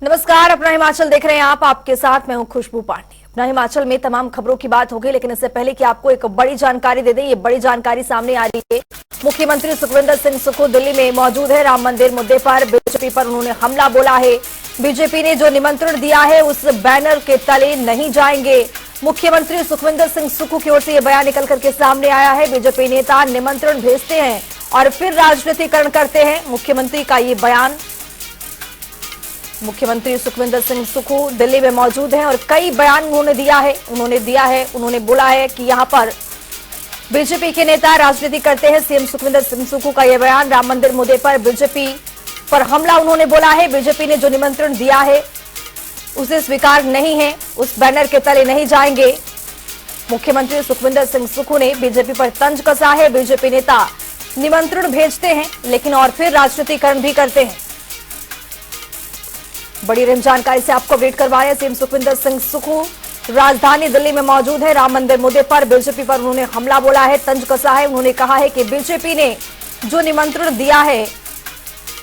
नमस्कार, अपना हिमाचल देख रहे हैं आप। आपके साथ मैं हूं खुशबू पांडे। अपना हिमाचल में तमाम खबरों की बात होगी, लेकिन इससे पहले कि आपको एक बड़ी जानकारी दे दें, ये बड़ी जानकारी सामने आ रही है। मुख्यमंत्री सुखविंदर सिंह सुक्खू दिल्ली में मौजूद है। राम मंदिर मुद्दे पर बीजेपी पर उन्होंने हमला बोला है। बीजेपी ने जो निमंत्रण दिया है उस बैनर के तले नहीं जाएंगे। मुख्यमंत्री सुखविंदर सिंह सुक्खू की ओर से यह बयान निकल करके सामने आया है। बीजेपी नेता निमंत्रण भेजते हैं और फिर राजनीतिकरण करते हैं। मुख्यमंत्री का ये बयान। मुख्यमंत्री सुखविंदर सिंह सुक्खू दिल्ली में मौजूद हैं और कई बयान उन्होंने बोला है कि यहां पर बीजेपी के नेता राजनीति करते हैं। सीएम सुखविंदर सिंह सुक्खू का यह बयान। राम मंदिर मुद्दे पर बीजेपी पर हमला उन्होंने बोला है। बीजेपी ने जो निमंत्रण दिया है उसे स्वीकार नहीं है, उस बैनर के तले नहीं जाएंगे। मुख्यमंत्री सुखविंदर सिंह सुक्खू ने बीजेपी पर तंज कसा है। बीजेपी नेता निमंत्रण भेजते हैं लेकिन और फिर राजनीतिकरण भी करते हैं। बड़ी अहम जानकारी से आपको अपडेट करवा रहे हैं। सीएम सुखविंदर सिंह सुक्खू राजधानी दिल्ली में मौजूद है। राम मंदिर मुद्दे पर बीजेपी पर उन्होंने हमला बोला है, तंज कसा है। उन्होंने कहा है कि बीजेपी ने जो निमंत्रण दिया है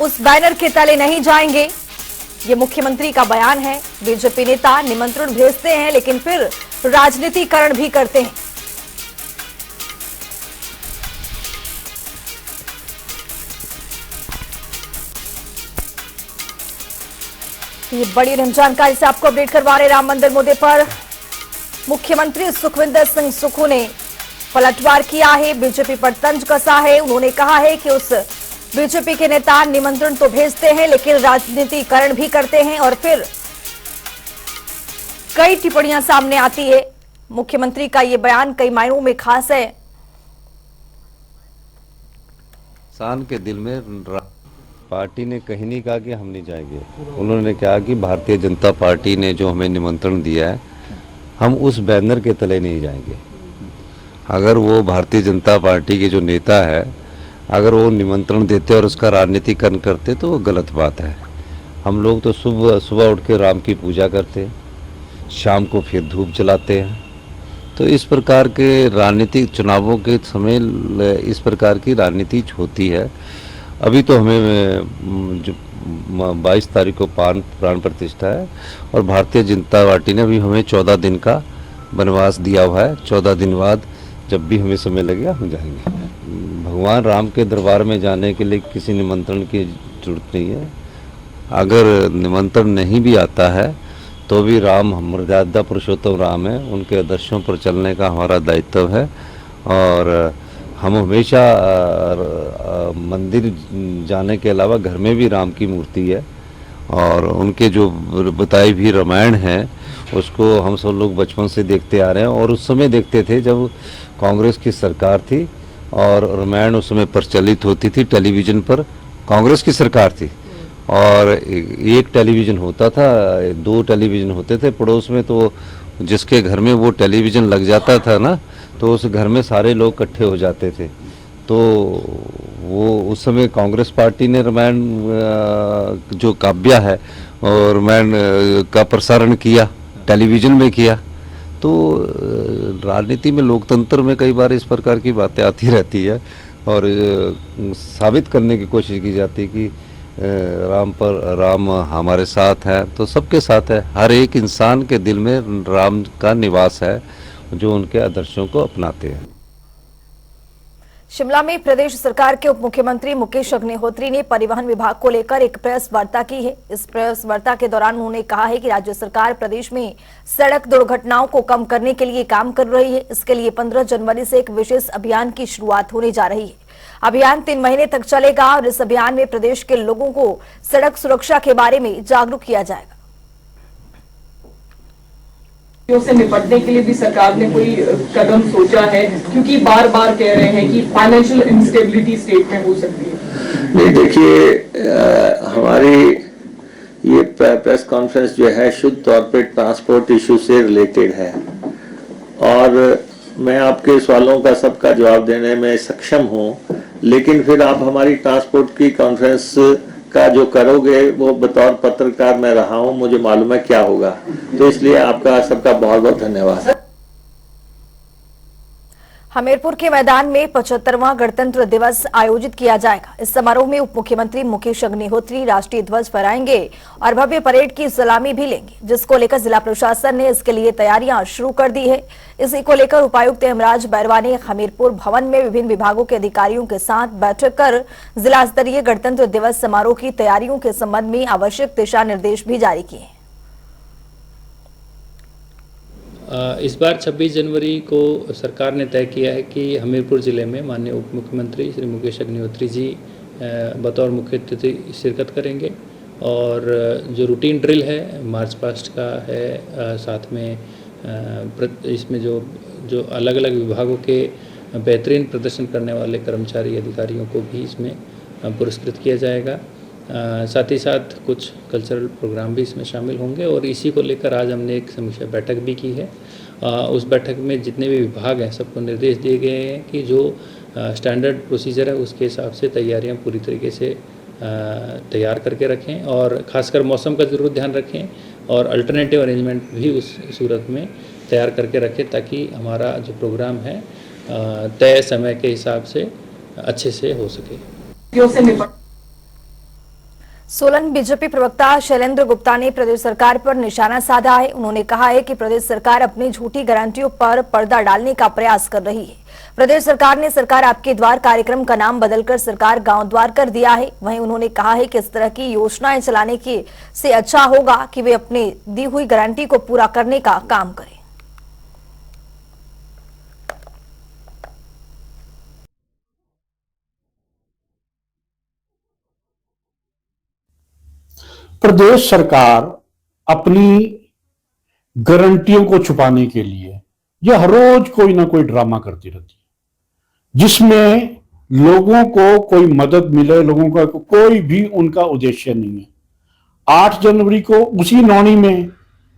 उस बैनर के तले नहीं जाएंगे। ये मुख्यमंत्री का बयान है। बीजेपी नेता निमंत्रण भेजते हैं लेकिन फिर राजनीतिकरण भी करते हैं। ये बड़ी अहम जानकारी से आपको अपडेट करवा रहे। राम मंदिर मुद्दे पर मुख्यमंत्री सुखविंदर सिंह सुक्खू ने पलटवार किया है। बीजेपी पर तंज कसा है। उन्होंने कहा है कि उस बीजेपी के नेता निमंत्रण तो भेजते हैं लेकिन राजनीतिकरण भी करते हैं और फिर कई टिप्पणियां सामने आती है। मुख्यमंत्री का ये बयान कई मायनों में खास है। किसान के दिल में पार्टी ने कहीं नहीं कहा कि हम नहीं जाएंगे। उन्होंने कहा कि भारतीय जनता पार्टी ने जो हमें निमंत्रण दिया है हम उस बैनर के तले नहीं जाएंगे। अगर वो भारतीय जनता पार्टी के जो नेता है अगर वो निमंत्रण देते और उसका राजनीतिकरण करते तो वो गलत बात है। हम लोग तो सुबह सुबह उठ के राम की पूजा करते हैं, शाम को फिर धूप जलाते हैं। तो इस प्रकार के राजनीतिक चुनावों के समय इस प्रकार की राजनीति होती है। अभी तो हमें जो 22 तारीख को प्राण प्रतिष्ठा है और भारतीय जनता पार्टी ने अभी हमें 14 दिन का वनवास दिया हुआ है। 14 दिन बाद जब भी हमें समय लगेगा हम जाएंगे। भगवान राम के दरबार में जाने के लिए किसी निमंत्रण की जरूरत नहीं है। अगर निमंत्रण नहीं भी आता है तो भी राम मर्यादा पुरुषोत्तम राम है, उनके आदर्शों पर चलने का हमारा दायित्व है। और हम हमेशा मंदिर जाने के अलावा घर में भी राम की मूर्ति है और उनके जो बताई भी रामायण है उसको हम सब लोग बचपन से देखते आ रहे हैं। और उस समय देखते थे जब कांग्रेस की सरकार थी और रामायण उस समय प्रचलित होती थी टेलीविज़न पर। कांग्रेस की सरकार थी और एक टेलीविज़न होता था, 2 टेलीविज़न होते थे पड़ोस में। तो जिसके घर में वो टेलीविज़न लग जाता था ना तो उस घर में सारे लोग इकट्ठे हो जाते थे। तो वो उस समय कांग्रेस पार्टी ने रामायण जो काव्य है और रामायण का प्रसारण किया, टेलीविज़न में किया। तो राजनीति में लोकतंत्र में कई बार इस प्रकार की बातें आती रहती है और साबित करने की कोशिश की जाती है कि राम हमारे साथ है तो सबके साथ है। हर एक इंसान के दिल में राम का निवास है जो उनके आदर्शों को अपनाते हैं। शिमला में प्रदेश सरकार के उप मुख्यमंत्री मुकेश अग्निहोत्री ने परिवहन विभाग को लेकर एक प्रेस वार्ता की है। इस प्रेस वार्ता के दौरान उन्होंने कहा है कि राज्य सरकार प्रदेश में सड़क दुर्घटनाओं को कम करने के लिए काम कर रही है। इसके लिए 15 जनवरी से एक विशेष अभियान की शुरुआत होने जा रही है। अभियान 3 महीने तक चलेगा और इस अभियान में प्रदेश के लोगों को सड़क सुरक्षा के बारे में जागरूक किया जाएगा। से निपटने के लिए भी सरकार ने कोई कदम सोचा है, क्योंकि बार बार कह रहे हैं कि फाइनेंशियल इंस्टेबिलिटी स्टेट में हो सकती है। नहीं, देखिए हमारी ये प्रेस कॉन्फ्रेंस जो है शुद्ध तौर पे ट्रांसपोर्ट इशू से रिलेटेड है और मैं आपके सवालों का सबका जवाब देने में सक्षम हूं। लेकिन फिर आप हमारी ट्रांसपोर्ट की कॉन्फ्रेंस का जो करोगे वो बतौर पत्रकार मैं रहा हूं, मुझे मालूम है क्या होगा। तो इसलिए आपका सबका बहुत बहुत धन्यवाद। हमीरपुर के मैदान में 75वां गणतंत्र दिवस आयोजित किया जाएगा। इस समारोह में उप मुख्यमंत्री मुकेश अग्निहोत्री राष्ट्रीय ध्वज फहराएंगे और भव्य परेड की सलामी भी लेंगे, जिसको लेकर जिला प्रशासन ने इसके लिए तैयारियां शुरू कर दी है। इसी को लेकर उपायुक्त हेमराज बैरवा ने हमीरपुर भवन में विभिन्न विभागों के अधिकारियों के साथ बैठक कर जिला स्तरीय गणतंत्र दिवस समारोह की तैयारियों के संबंध में आवश्यक दिशा निर्देश भी जारी किए। इस बार 26 जनवरी को सरकार ने तय किया है कि हमीरपुर ज़िले में माननीय उप मुख्यमंत्री श्री मुकेश अग्निहोत्री जी बतौर मुख्य अतिथि शिरकत करेंगे और जो रूटीन ड्रिल है मार्च पास्ट का है, साथ में इसमें जो अलग अलग विभागों के बेहतरीन प्रदर्शन करने वाले कर्मचारी अधिकारियों को भी इसमें पुरस्कृत किया जाएगा। साथ ही साथ कुछ कल्चरल प्रोग्राम भी इसमें शामिल होंगे और इसी को लेकर आज हमने एक समीक्षा बैठक भी की है। उस बैठक में जितने भी विभाग हैं सबको निर्देश दिए गए हैं कि जो स्टैंडर्ड प्रोसीजर है उसके हिसाब से तैयारियां पूरी तरीके से तैयार करके रखें और ख़ासकर मौसम का ज़रूर ध्यान रखें और अल्टरनेटिव अरेंजमेंट भी उस सूरत में तैयार करके रखें ताकि हमारा जो प्रोग्राम है तय समय के हिसाब से अच्छे से हो सके। सोलन बीजेपी प्रवक्ता शैलेंद्र गुप्ता ने प्रदेश सरकार पर निशाना साधा है। उन्होंने कहा है कि प्रदेश सरकार अपनी झूठी गारंटियों पर पर्दा डालने का प्रयास कर रही है। प्रदेश सरकार ने सरकार आपके द्वार कार्यक्रम का नाम बदलकर सरकार गांव द्वार कर दिया है। वहीं उन्होंने कहा है कि इस तरह की योजनाएं चलाने के से अच्छा होगा कि वे अपनी दी हुई गारंटी को पूरा करने का काम करें। प्रदेश सरकार अपनी गारंटियों को छुपाने के लिए यह हर रोज कोई ना कोई ड्रामा करती रहती है, जिसमें लोगों को कोई मदद मिले, लोगों का कोई भी उनका उद्देश्य नहीं है। 8 जनवरी को उसी नौनी में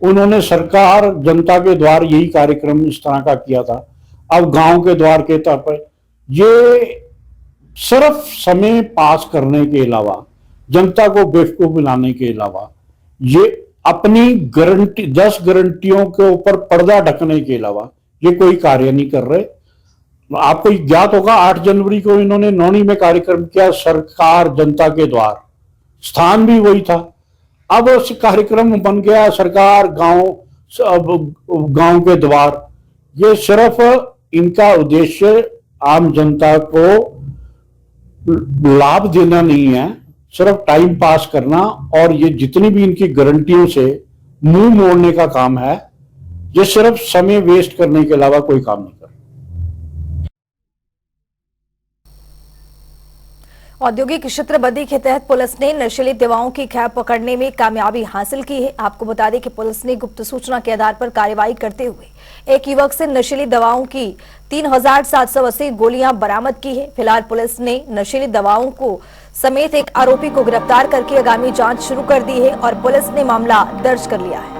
उन्होंने सरकार जनता के द्वार यही कार्यक्रम इस तरह का किया था। अब गांव के द्वार के तौर पर ये सिर्फ समय पास करने के अलावा, जनता को बेवकूफ बनाने के अलावा, ये अपनी गारंटी 10 गारंटियों के ऊपर पर्दा ढकने के अलावा ये कोई कार्य नहीं कर रहे। आपको ज्ञात होगा 8 जनवरी को इन्होंने नौनी में कार्यक्रम किया, सरकार जनता के द्वार, स्थान भी वही था। अब उस कार्यक्रम बन गया सरकार गांव के द्वार। ये सिर्फ इनका उद्देश्य आम जनता को लाभ देना नहीं है, सिर्फ टाइम पास करना, और ये जितनी भी इनकी गारंटियों से मुंह मोड़ने का काम है, ये सिर्फ समय वेस्ट करने के अलावा कोई काम नहीं कर। औद्योगिक क्षेत्रबंदी के तहत पुलिस ने नशीली दवाओं की खेप पकड़ने में कामयाबी हासिल की है। आपको बता दें कि पुलिस ने गुप्त सूचना के आधार पर कार्रवाई करते हुए एक युवक से नशीली दवाओं की 3780 गोलियां बरामद की है। फिलहाल पुलिस ने नशीली दवाओं को समेत एक आरोपी को गिरफ्तार करके आगामी जांच शुरू कर दी है और पुलिस ने मामला दर्ज कर लिया है।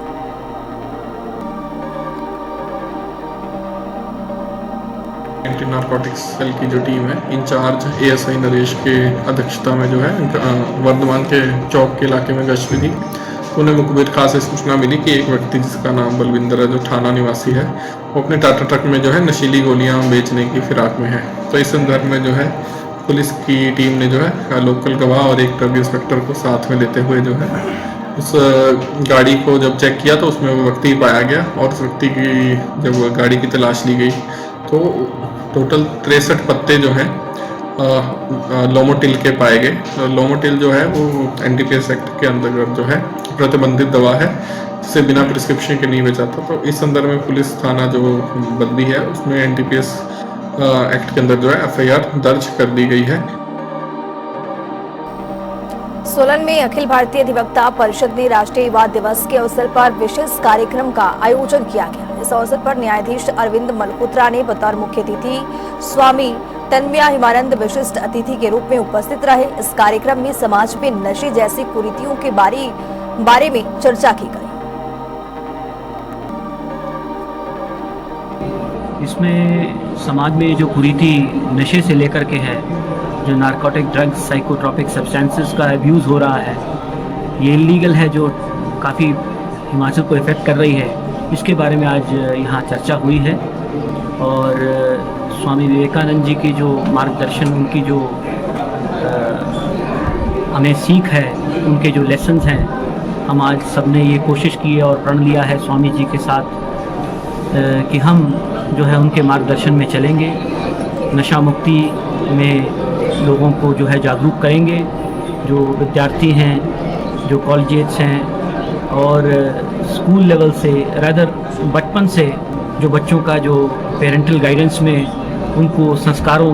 एंटी नारकोटिक्स सेल की जो टीम है, इंचार्ज एएसआई नरेश के अध्यक्षता में जो है वर्धमान के चौक के इलाके में गश्त थी। उन्हें मुखबिर खास से सूचना मिली कि एक व्यक्ति जिसका नाम बलविंदर है, जो थाना निवासी है, वो अपने टाटा ट्रक में जो है नशीली गोलियां बेचने की फिराक में है। तो इस संदर्भ में जो है पुलिस की टीम ने जो है लोकल गवाह और एक ट्रक इंस्पेक्टर को साथ में लेते हुए जो है उस गाड़ी को जब चेक किया तो उसमें वो व्यक्ति पाया गया और उस व्यक्ति की जब गाड़ी की तलाश ली गई तो टोटल 63 पत्ते जो हैं लोमोटिल के पाए गए। लोमोटिल जो है वो एनडीपीएस एक्ट के अंतर्गत जो है प्रतिबंधित दवा है, जिसे बिना प्रिस्क्रिप्शन के नहीं बेचा था। तो इस संदर्भ में पुलिस थाना जो बद्दी है उसमें एनडीपीएस एक्ट के अंदर जो है एफआईआर दर्ज कर दी गई है। सोलन में अखिल भारतीय अधिवक्ता परिषद ने राष्ट्रीय युवा दिवस के अवसर पर विशेष कार्यक्रम का आयोजन किया गया। इस अवसर पर न्यायाधीश अरविंद मल्होत्रा ने बतौर मुख्य अतिथि स्वामी तन्मया हिमानंद विशिष्ट अतिथि के रूप में उपस्थित रहे। इस कार्यक्रम में समाज में नशे जैसी कुरीतियों के बारे में चर्चा की गई। इसमें समाज में जो कुरीति नशे से लेकर के है, जो नारकोटिक ड्रग्स, साइकोट्रॉपिक सब्सटेंसेस का अब्यूज़ हो रहा है, ये इलीगल है, जो काफ़ी हिमाचल को इफ़ेक्ट कर रही है, इसके बारे में आज यहाँ चर्चा हुई है। और स्वामी विवेकानंद जी की जो मार्गदर्शन, उनकी जो हमें सीख है, उनके जो लेसन्स हैं, हम आज सबने ये कोशिश की है और प्रण लिया है स्वामी जी के साथ कि हम जो है उनके मार्गदर्शन में चलेंगे, नशा मुक्ति में लोगों को जो है जागरूक करेंगे। जो विद्यार्थी हैं, जो कॉलेजेस हैं और स्कूल लेवल से, रादर बचपन से जो बच्चों का जो पेरेंटल गाइडेंस में उनको संस्कारों,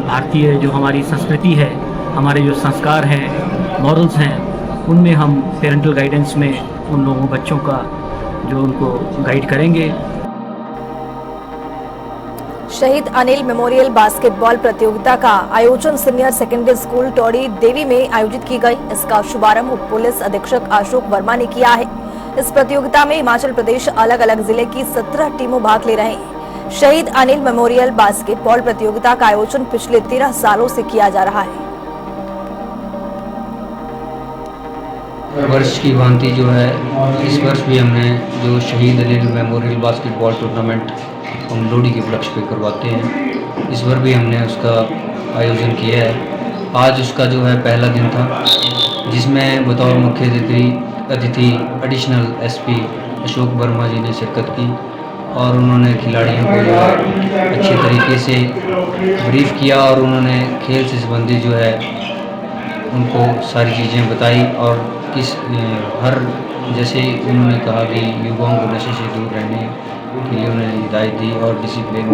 भारतीय जो हमारी संस्कृति है, हमारे जो संस्कार हैं, मॉरल्स हैं, उनमें हम पेरेंटल गाइडेंस में उन लोगों बच्चों का जो उनको गाइड करेंगे। शहीद अनिल मेमोरियल बास्केटबॉल प्रतियोगिता का आयोजन सीनियर सेकेंडरी स्कूल टोड़ी देवी में आयोजित की गई। इसका शुभारंभ उप पुलिस अधीक्षक अशोक वर्मा ने किया है। इस प्रतियोगिता में हिमाचल प्रदेश अलग अलग जिले की 17 टीमों भाग ले रहे हैं। शहीद अनिल मेमोरियल बास्केटबॉल प्रतियोगिता का आयोजन पिछले 13 सालों से किया जा रहा है। वर्ष की भांति जो है इस वर्ष भी हमने जो शहीद अनिल मेमोरियल बास्केटबॉल टूर्नामेंट हम लोहड़ी के उपलक्ष्य पे करवाते हैं, इस बार भी हमने उसका आयोजन किया है। आज उसका जो है पहला दिन था, जिसमें बतौर मुख्य अतिथि एडिशनल एसपी अशोक वर्मा जी ने शिरकत की और उन्होंने खिलाड़ियों को जो है अच्छे तरीके से ब्रीफ किया और उन्होंने खेल से संबंधित जो है उनको सारी चीज़ें बताई और किस हर जैसे उन्होंने कहा कि युवाओं को नशे से दूर रहने के लिए उन्हें हिदायत दी और डिसिप्लिन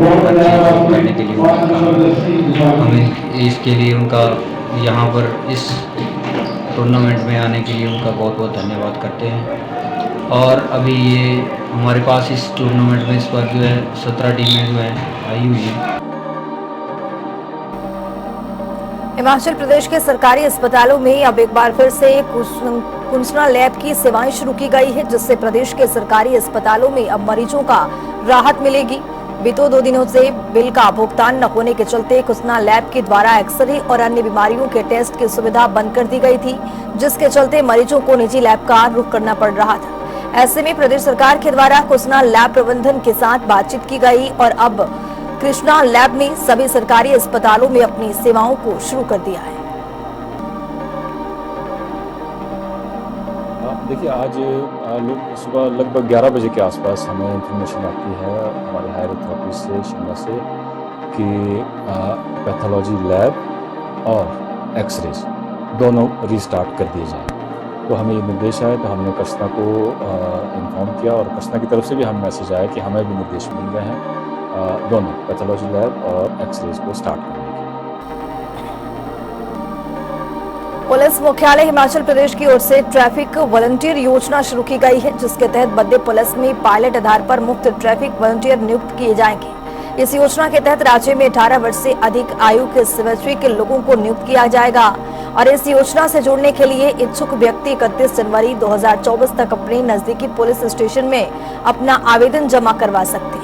करने के लिए उन्होंने कहा। हमें इसके लिए उनका यहाँ पर इस टूर्नामेंट में आने के लिए उनका बहुत बहुत धन्यवाद करते हैं। और अभी ये हमारे पास इस टूर्नामेंट में इस बार जो है 17 टीमें जो है आई हुई हैं। हिमाचल प्रदेश के सरकारी अस्पतालों में अब एक बार फिर से कुंसना लैब की सेवाएं शुरू की गई है, जिससे प्रदेश के सरकारी अस्पतालों में अब मरीजों का राहत मिलेगी। बीते 2 दिनों से बिल का भुगतान न होने के चलते कुंसना लैब के द्वारा एक्सरे और अन्य बीमारियों के टेस्ट की सुविधा बंद कर दी गई थी, जिसके चलते मरीजों को निजी लैब का रुख करना पड़ रहा था। ऐसे में प्रदेश सरकार के द्वारा कुंसना लैब प्रबंधन के साथ बातचीत की गई और अब कृष्णा लैब ने सभी सरकारी अस्पतालों में अपनी सेवाओं को शुरू कर दिया है। देखिए, आज लोग सुबह लगभग 11 बजे के आसपास हमें इंफॉर्मेशन आती है हमारे हायर अथॉरिटी से, शिमला से, कि पैथोलॉजी लैब और एक्सरेज दोनों रीस्टार्ट कर दिए जाएं। तो हमें ये निर्देश आए तो हमने कस्ता को इन्फॉर्म किया और कस्ता की तरफ से भी हमें मैसेज आया कि हमें भी निर्देश मिल गए हैं दोनों पैथोलॉजी लैब और एक्सरेज को स्टार्ट करने के। पुलिस मुख्यालय हिमाचल प्रदेश की ओर से ट्रैफिक वॉलंटियर योजना शुरू की गई है, जिसके तहत बद्दे पुलिस में पायलट आधार पर मुफ्त ट्रैफिक वॉलंटियर नियुक्त किए जाएंगे। इस योजना के तहत राज्य में 18 वर्ष से अधिक आयु के स्वैच्छिक लोगों को नियुक्त किया जाएगा और इस योजना से जुड़ने के लिए इच्छुक व्यक्ति 31 जनवरी 2024 तक अपने नजदीकी पुलिस स्टेशन में अपना आवेदन जमा करवा सकते हैं।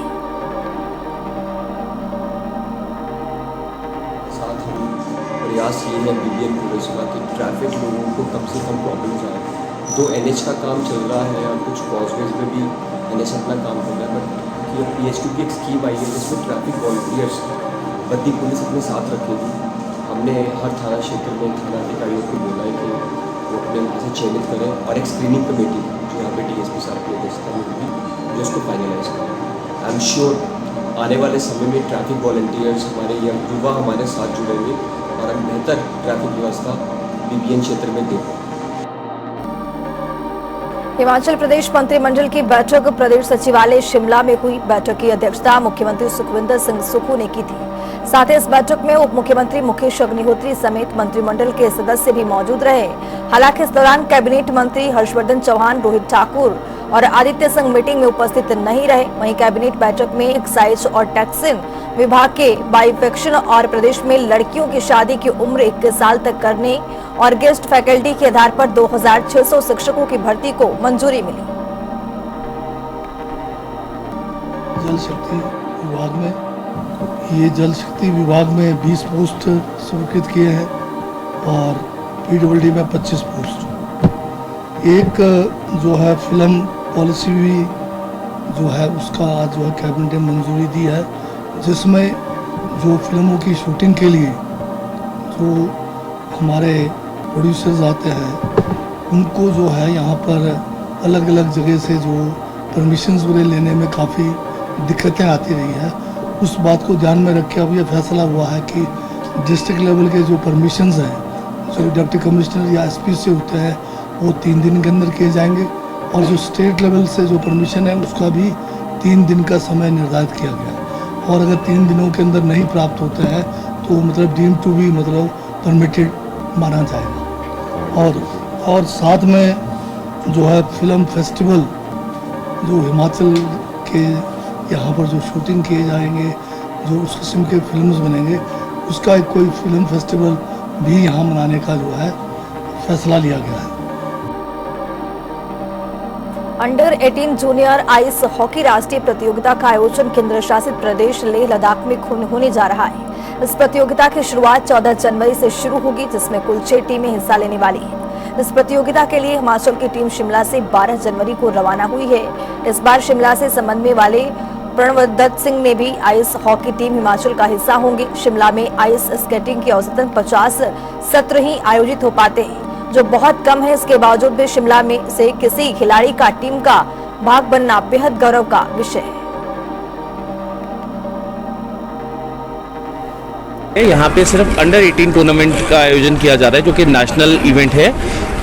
प्रयास ये है बीबीएन पुलिस का कि ट्रैफिक लोगों को कम से कम प्रॉब्लम्स आए। 2 NH का काम चल रहा है और कुछ कॉजवेज में भी NH अपना काम कर रहा है, बट ये PH2 की एक स्कीम आई है जिसमें ट्रैफिक वॉलंटियर्स बद्दी पुलिस अपने साथ रखेगी। हमने हर थाना क्षेत्र में थाना अधिकारियों को बोला है कि वो अपने वहाँ से चयनित करें और एक स्क्रीनिंग कमेटी जो यहाँ पे DSP साहब की अध्यक्षता में होगी जो उसको फाइनलाइज करें। आई एम श्योर आने वाले समय में ट्रैफिक वॉलंटियर्स हमारे युवा हमारे साथ जुड़ेंगे और हम बेहतर ट्रैफिक व्यवस्था बीबीएन क्षेत्र में दें। हिमाचल प्रदेश मंत्रिमंडल की बैठक प्रदेश सचिवालय शिमला में हुई। बैठक की अध्यक्षता मुख्यमंत्री सुखविंदर सिंह सुक्खू ने की थी। साथ ही इस बैठक में उप मुख्यमंत्री मुकेश अग्निहोत्री समेत मंत्रिमंडल के सदस्य भी मौजूद रहे। हालांकि इस दौरान कैबिनेट मंत्री हर्षवर्धन चौहान, रोहित ठाकुर और आदित्य संघ मीटिंग में उपस्थित नहीं रहे। वहीं कैबिनेट बैठक में एक्साइज और टैक्सन विभाग के बाइफेक्शन और प्रदेश में लड़कियों की शादी की उम्र 21 साल तक करने और गेस्ट फैकल्टी के आधार पर 2600 शिक्षकों की भर्ती को मंजूरी मिली। जल शक्ति विभाग में जल शक्ति विभाग में 20 पोस्ट स्वीकृत किए हैं और PWD में 25 पोस्ट। एक जो है फिल्म पॉलिसी भी जो है उसका आज जो है कैबिनेट ने मंजूरी दी है, जिसमें जो फिल्मों की शूटिंग के लिए जो हमारे प्रोड्यूसर्स आते हैं उनको जो है यहाँ पर अलग अलग जगह से जो परमिशंस वगैरह लेने में काफ़ी दिक्कतें आती रही है। उस बात को ध्यान में रख के अब यह फैसला हुआ है कि डिस्ट्रिक्ट लेवल के जो परमिशंस हैं जो डिप्टी कमिश्नर या एसपी से होते हैं वो 3 दिन के अंदर किए जाएंगे और जो स्टेट लेवल से जो परमिशन है उसका भी 3 दिन का समय निर्धारित किया गया है। और अगर 3 दिनों के अंदर नहीं प्राप्त होते हैं तो मतलब डीम टू बी मतलब परमिटेड माना जाएगा। और साथ में जो है फिल्म फेस्टिवल जो हिमाचल के यहाँ पर जो शूटिंग किए जाएंगे जो उस किस्म के फिल्म्स बनेंगे उसका एक कोई फिल्म फेस्टिवल भी यहाँ मनाने का जो है फैसला लिया गया है। अंडर 18 जूनियर आइस हॉकी राष्ट्रीय प्रतियोगिता का आयोजन केंद्र शासित प्रदेश लेह लद्दाख में होने जा रहा है। इस प्रतियोगिता की शुरुआत 14 जनवरी से शुरू होगी जिसमें कुल 6 टीमें हिस्सा लेने वाली हैं। इस प्रतियोगिता के लिए हिमाचल की टीम शिमला से 12 जनवरी को रवाना हुई है। इस बार शिमला से संबंध वाले प्रणवदत्त सिंह ने भी आइस हॉकी टीम हिमाचल का हिस्सा होंगे। शिमला में आइस स्केटिंग के औसतन 50 सत्र ही आयोजित हो पाते हैं जो बहुत कम है। इसके बावजूद भी शिमला में से किसी खिलाड़ी का टीम का भाग बनना बेहद गौरव का विषय है। यहाँ पे सिर्फ अंडर 18 टूर्नामेंट का आयोजन किया जा रहा है जो कि नेशनल इवेंट है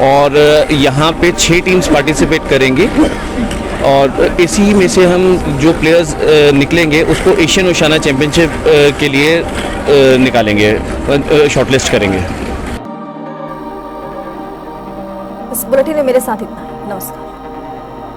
और यहाँ पे 6 टीम्स पार्टिसिपेट करेंगी और इसी में से हम जो प्लेयर्स निकलेंगे उसको एशियन ओशियाना चैंपियनशिप के लिए निकालेंगे, शॉर्टलिस्ट करेंगे। इस बुलेटिन में मेरे साथ इतना ही। नमस्कार।